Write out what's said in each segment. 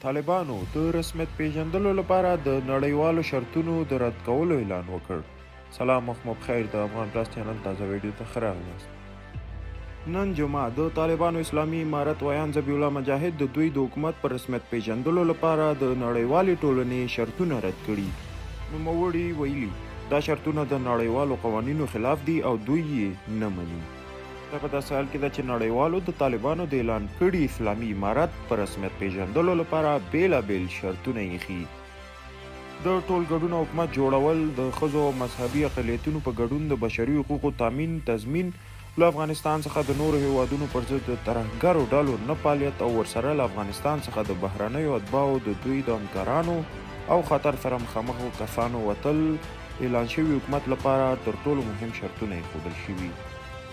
طالبانو د رسمیت پیژندلو لپاره د نړیوالو شرطونو د رد کولو اعلان وکړ. سلام، وخت مو بخیر. د افغان پلاس چینل تازه ویډیو ته ښه راغلاست. نن جمعه د طالبانو اسلامي امارت ویان ذبیح الله مجاهد د دوی د حکومت پر رسمیت پیژندلو لپاره د نړیوالې ټولنې شرطونه رد کړي. نوموړي ویلي دا شرطونه د نړیوالو قوانینو خلاف دي او دوی یې نه مني. دا په داسې حال کې ده چې نړیوالو د طالبانو د اعلان کړي اسلامي امارت په رسمیت پیژندلو لپاره بیلابیل شرطونه ایښي. د ټولګډون حکومت جوړول، د ښځو او مذهبي اقلیتونو په ګډون د بشري حقوقو تضمین، له افغانستان څخه د نورو هیوادونو پر ضد د ترهګرو ډلو نه فعالیت او ورسره له افغانستان څخه د بهرنیو اتباعو د دوی د همکارانو او خطر سره مخامخ کسانو وتل اعلان شوي حکومت لپاره تر ټولو مهم شرطونه ایښودل شوي.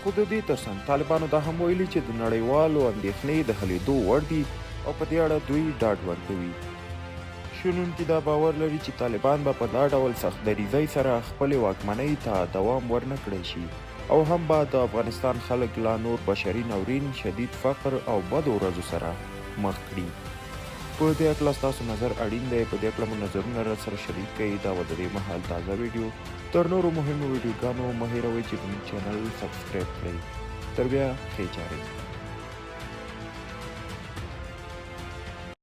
خو د دې ترڅنګ طالبانو دا هم ویلي چې د نړیوالو اندېښنې د حلېدو وړ دي او په دې اړه دوی ډاډ ورکوي. شنونکي دا باور لري چې طالبان به په دا ډول سخت دریځۍ سره خپلې واکمنۍ ته دوام ورنه کړی شي او هم به د افغانستان خلک لا نور بشري ناورین، شدید فقر او بدو ورځو سره مخ کړي. په دې اړه ستاسو نظر اړین دی. په دې اړه مو نظرونه راسره شریک کړئ. دا و د دې مهال تازه ویډیو. تر نورو مهمو ویډیوګانو مه هېروئ چې زموږ چینل سبسکرایب کړئ. تر بیا ښې چارې.